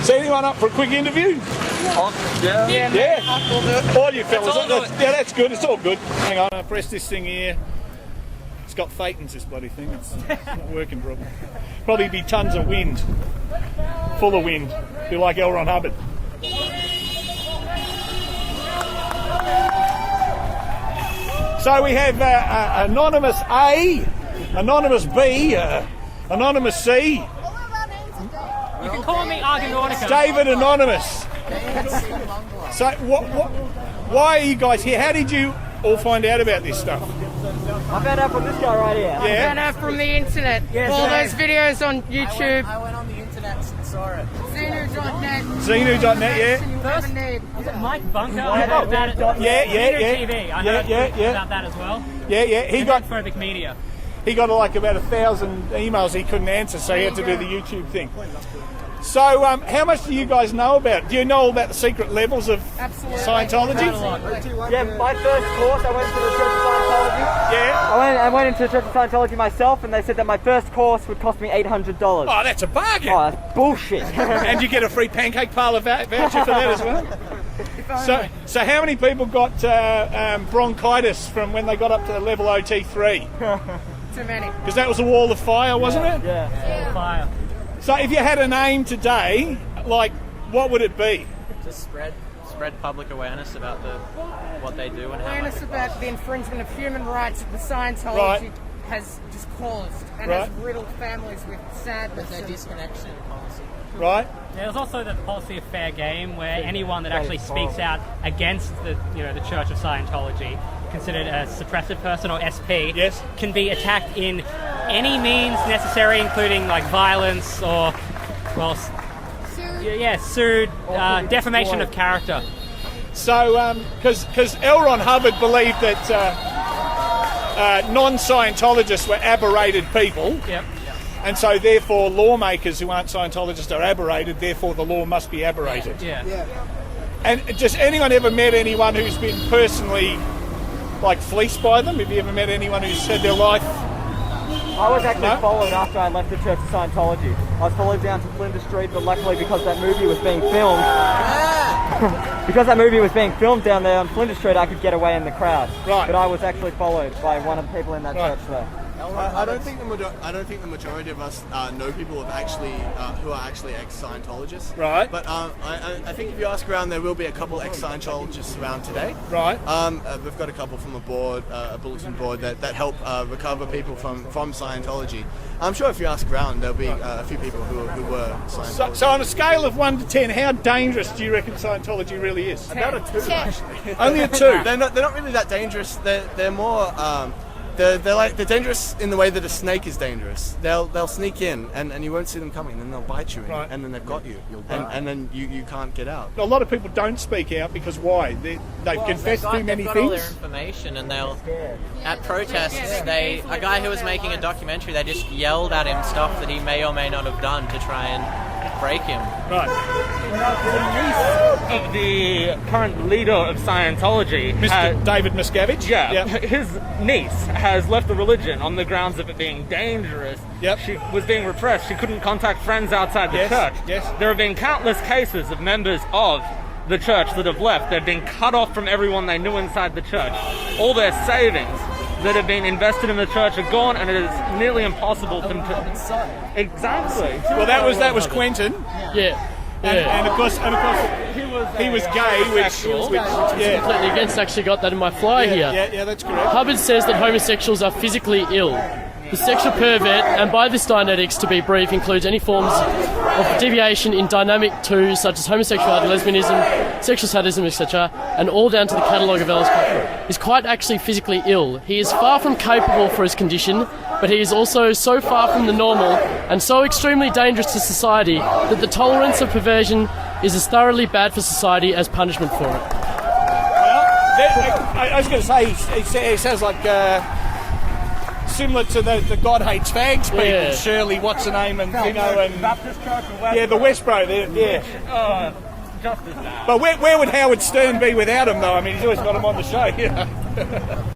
So anyone up for a quick interview? Yeah. All you fellas. Yeah, that's good. It's all good. Hang on, I press this thing here. It's got Phaetons, this bloody thing. It's not working properly. Probably be tons of wind. Full of wind. Be like L. Ron Hubbard. So we have Anonymous A, Anonymous B, Anonymous C. You can call me Argonautica. David Anonymous. So why are you guys here? How did you all find out about this stuff? I found out from this guy right here. Yeah. I found out from the internet. All those videos on YouTube. I went on the internet and saw it. Xenu.net. Xenu.net, yeah. First name. Was it Mike Bunker? I heard about it. Yeah. TV. I heard about that as well. Yeah. He got Phobic Media. He got like about 1,000 emails he couldn't answer, so he had to do the YouTube thing. So, how much do you guys know about? Do you know all about the secret levels of Scientology? Yeah, my first course, I went to the Church of Scientology. Yeah. I went into the Church of Scientology myself, and they said that my first course would cost me $800. Oh, that's a bargain. Oh, that's bullshit. And you get a free pancake parlour voucher for that as well. So how many people got bronchitis from when they got up to level OT3? Too many. Because that was a wall of fire, wasn't it? Yeah. Fire. So if you had a name today, like, what would it be? Just spread public awareness about what they do and how. Awareness about the infringement of human rights that the Scientology has just caused and has riddled families with sadness. There's no disconnection policy. Right. There's also the policy of fair game, where anyone that actually speaks out against the Church of Scientology, considered a suppressive person or SP, can be attacked in any means necessary, including like violence or, well, sued, defamation of character. So, because L. Ron Hubbard believed that non-Scientologists were aberrated people. Yep. And so, therefore, lawmakers who aren't Scientologists are aberrated, therefore the law must be aberrated. Yeah. And just anyone ever met anyone who's been personally, like, fleeced by them? Have you ever met anyone who's said their life? I was actually followed after I left the Church of Scientology. I was followed down to Flinders Street, but luckily because that movie was being filmed, down there on Flinders Street, I could get away in the crowd. Right. But I was actually followed by one of the people in that church there. I don't think the majority of us know people who are actually ex-Scientologists. Right. But I think if you ask around, there will be a couple ex-Scientologists around today. Right. We've got a couple from a bulletin board that help recover people from Scientology. I'm sure if you ask around, there'll be a few people who were Scientologists. So on a scale of 1 to 10, how dangerous do you reckon Scientology really is? About a 2, actually. Only a 2. They're not really that dangerous. They're more. They're dangerous in the way that a snake is dangerous. They'll sneak in and you won't see them coming, then they'll bite you, and then they've got you, and then you can't get out. A lot of people don't speak out because why? They've confessed too many they've got things. all their information, and at protests, a guy who was making a documentary, they just yelled at him stuff that he may or may not have done to try and break him. Right. Of the current leader of Scientology, Mr. David Miscavige. Yeah, his niece has left the religion on the grounds of it being dangerous. Yep. She was being repressed. She couldn't contact friends outside the church. Yes. There have been countless cases of members of the church that have left. They've been cut off from everyone they knew inside the church. All their savings that have been invested in the church are gone, and it is nearly impossible for them to... Exactly. Well, that was Quentin. Yeah. And of course he was gay, which completely against. Actually got that in my flyer here. Yeah, that's correct. Hubbard says that homosexuals are physically ill. The sexual pervert, and by this Dianetics, to be brief, includes any forms of deviation in dynamic twos such as homosexuality, lesbianism, sexual sadism, etc., and all down to the catalogue of illness, is quite actually physically ill. He is far from capable for his condition, but he is also so far from the normal and so extremely dangerous to society that the tolerance of perversion is as thoroughly bad for society as punishment for it. Well, I was going to say, he sounds like similar to the God Hates Fags people, Shirley, what's her name, and and Baptist Church and Westboro. the Westboro, Just as bad. But where would Howard Stern be without him, though? I mean, he's always got him on the show.